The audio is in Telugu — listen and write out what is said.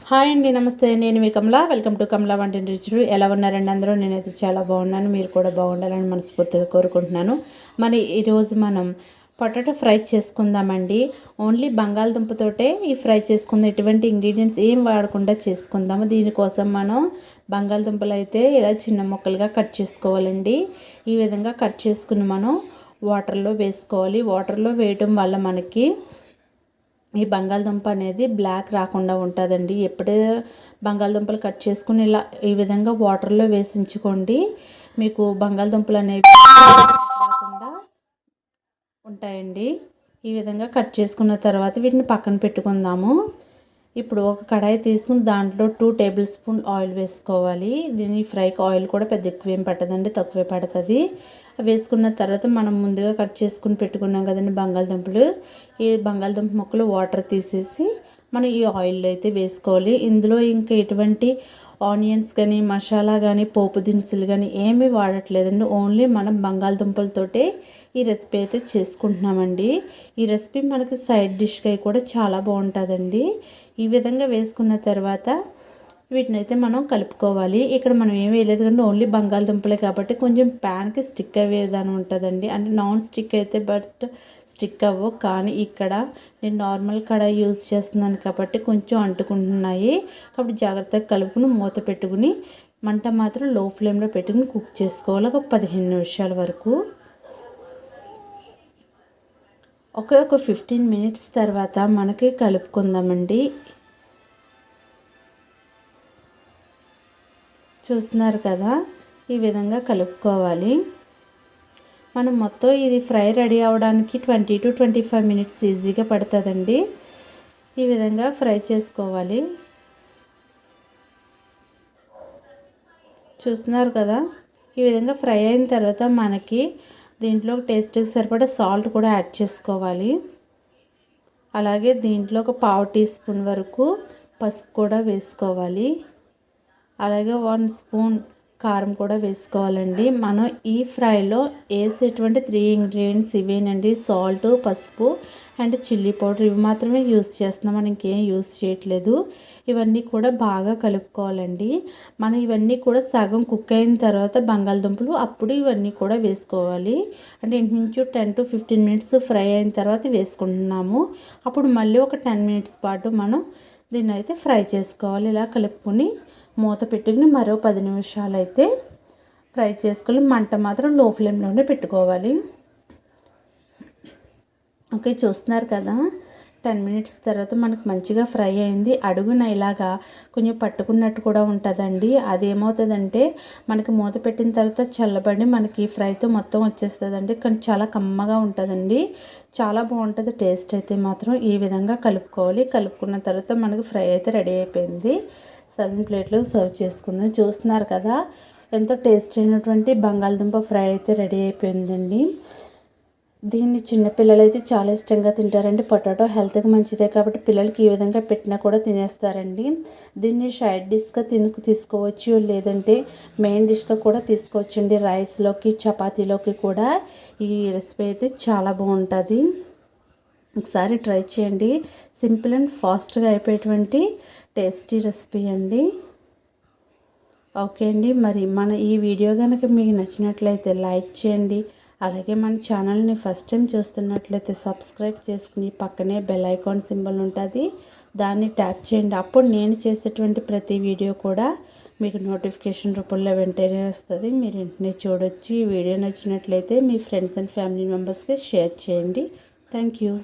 హాయ్ అండి, నమస్తే. నేను మీ కమల. వెల్కమ్ టు కమల వంటింటి రుచులు. ఎలా ఉన్నారండి అందరూ? నేనైతే చాలా బాగున్నాను. మీరు కూడా బాగుండాలని మనస్ఫూర్తిగా కోరుకుంటున్నాను. మరి ఈరోజు మనం పొటాటో ఫ్రై చేసుకుందామండి. ఓన్లీ బంగాళదుంపతోటే ఈ ఫ్రై చేసుకుందాం. ఎటువంటి ఇంగ్రీడియంట్స్ ఏం వాడకుండా చేసుకుందాము. దీనికోసం మనం బంగాళదుంపలు అయితే ఇలా చిన్న ముక్కలుగా కట్ చేసుకోవాలండి. ఈ విధంగా కట్ చేసుకుని మనం వాటర్లో వేసుకోవాలి. వాటర్లో వేయటం వల్ల మనకి ఈ బంగాళదుంప అనేది బ్లాక్ రాకుండా ఉంటుందండి. ఎప్పుడే బంగాళదుంపలు కట్ చేసుకుని ఇలా ఈ విధంగా వాటర్లో వేసి ఉంచుకోండి. మీకు బంగాళదుంపలు అనేవి రాకుండా ఉంటాయండి. ఈ విధంగా కట్ చేసుకున్న తర్వాత వీటిని పక్కన పెట్టుకుందాము. ఇప్పుడు ఒక కడాయి తీసుకుని దాంట్లో 2 టేబుల్ స్పూన్ ఆయిల్ వేసుకోవాలి. దీని ఫ్రైకి ఆయిల్ కూడా పెద్ద ఎక్కువ ఏం పట్టదండి, తక్కువే పడుతుంది. వేసుకున్న తర్వాత మనం ముందుగా కట్ చేసుకుని పెట్టుకున్నాం కదండి బంగాళదుంపలు. ఈ బంగాళదుంప ముక్కలు వాటర్ తీసేసి మనం ఈ ఆయిల్లో అయితే వేసుకోవాలి. ఇందులో ఇంకా ఎటువంటి ఆనియన్స్ కానీ మసాలా కానీ పోపు దినుసులు కానీ ఏమీ వాడట్లేదండి. ఓన్లీ మనం బంగాళదుంపలతోటే ఈ రెసిపీ అయితే చేసుకుంటున్నామండి. ఈ రెసిపీ మనకి సైడ్ డిష్గా కూడా చాలా బాగుంటుందండి. ఈ విధంగా వేసుకున్న తర్వాత వీటిని అయితే మనం కలుపుకోవాలి. ఇక్కడ మనం ఏం వేయలేదు కానీ ఓన్లీ బంగాళదుంపలే కాబట్టి కొంచెం ప్యాన్కి స్టిక్ అయ్యే విధానం ఉంటుందండి. అంటే నాన్ స్టిక్ అయితే బట్ స్టిక్ అవ్వవు. కానీ ఇక్కడ నేను నార్మల్ కడాయి యూజ్ చేస్తున్నాను కాబట్టి కొంచెం అంటుకుంటున్నాయి. కాబట్టి జాగ్రత్తగా కలుపుకుని మూత పెట్టుకుని మంట మాత్రం లో ఫ్లేమ్లో పెట్టుకుని కుక్ చేసుకోవాలి ఒక 15 నిమిషాల వరకు. ఒక 15 మినిట్స్ తర్వాత మనకి కలుపుకుందామండి. చూస్తున్నారు కదా, ఈ విధంగా కలుపుకోవాలి. మనం మొత్తం ఇది ఫ్రై రెడీ అవ్వడానికి 20 to 25 మినిట్స్ ఈజీగా పడుతుందండి. ఈ విధంగా ఫ్రై చేసుకోవాలి. చూస్తున్నారు కదా, ఈ విధంగా ఫ్రై అయిన తర్వాత మనకి దీంట్లో టేస్ట్కి సరిపడా సాల్ట్ కూడా యాడ్ చేసుకోవాలి. అలాగే దీంట్లో ఒక 1/2 టీ స్పూన్ వరకు పసుపు కూడా వేసుకోవాలి. అలాగే 1 స్పూన్ కారం కూడా వేసుకోవాలండి. మనం ఈ ఫ్రైలో వేసేటువంటి 3 ఇంగ్రీడియంట్స్ ఇవేనండి. సాల్ట్, పసుపు అండ్ చిల్లీ పౌడర్. ఇవి మాత్రమే యూస్ చేస్తున్నాం, మనం ఇంకేం యూస్ చేయట్లేదు. ఇవన్నీ కూడా బాగా కలుపుకోవాలండి. మనం ఇవన్నీ కూడా సగం కుక్ అయిన తర్వాత బంగాళదుంపలు అప్పుడు ఇవన్నీ కూడా వేసుకోవాలి. అంటే ఇంచుమించు 10 to 15 మినిట్స్ ఫ్రై అయిన తర్వాత వేసుకుంటున్నాము. అప్పుడు మళ్ళీ ఒక 10 మినిట్స్ పాటు మనం దీన్ని అయితే ఫ్రై చేసుకోవాలి. ఇలా కలుపుకొని మూత పెట్టుకుని మరో 10 నిమిషాలు అయితే ఫ్రై చేసుకొని మంట మాత్రం లో ఫ్లేమ్లోనే పెట్టుకోవాలి. ఓకే, చూస్తున్నారు కదా, 10 మినిట్స్ తర్వాత మనకు మంచిగా ఫ్రై అయింది. అడుగున ఇలాగా కొంచెం పట్టుకున్నట్టు కూడా ఉంటుందండి. అదేమవుతుందంటే మనకి మూత పెట్టిన తర్వాత చల్లబడి మనకి ఫ్రైతో మొత్తం వచ్చేస్తుందండి. కానీ చాలా కమ్మగా ఉంటుందండి, చాలా బాగుంటుంది టేస్ట్ అయితే మాత్రం. ఈ విధంగా కలుపుకోవాలి. కలుపుకున్న తర్వాత మనకి ఫ్రై అయితే రెడీ అయిపోయింది. సర్వింగ్ ప్లేట్లో సర్వ్ చేసుకుందాం. చూస్తున్నారు కదా, ఎంతో టేస్ట్ అయినటువంటి బంగాళదుంప ఫ్రై అయితే రెడీ అయిపోయిందండి. దీన్ని చిన్నపిల్లలు అయితే చాలా ఇష్టంగా తింటారండి. పొటాటో హెల్త్కి మంచిదే కాబట్టి పిల్లలకి ఈ విధంగా పెట్టినా కూడా తినేస్తారండి. దీన్ని సైడ్ డిష్గా తీసుకోవచ్చు, లేదంటే మెయిన్ డిష్గా కూడా తీసుకోవచ్చండి. రైస్లోకి చపాతీలోకి కూడా ఈ రెసిపీ అయితే చాలా బాగుంటుంది. ఒకసారి ట్రై చేయండి. సింపుల్ అండ్ ఫాస్ట్గా అయిపోయేటువంటి టేస్టీ రెసిపీ అండి. ఓకే అండి, మరి మన ఈ వీడియో కనుక మీకు నచ్చినట్లయితే లైక్ చేయండి. అలాగే మన ఛానల్ని ఫస్ట్ టైం చూస్తున్నట్లయితే సబ్స్క్రైబ్ చేసుకుని పక్కనే బెల్ ఐకాన్ సింబల్ ఉంటుంది, దాన్ని ట్యాప్ చేయండి. అప్పుడు నేను చేసేటువంటి ప్రతి వీడియో కూడా మీకు నోటిఫికేషన్ రూపంలో వెంటనే వస్తుంది. మీరు వెంటనే చూడొచ్చు. ఈ వీడియో నచ్చినట్లయితే మీ ఫ్రెండ్స్ అండ్ ఫ్యామిలీ మెంబర్స్కి షేర్ చేయండి. Thank you.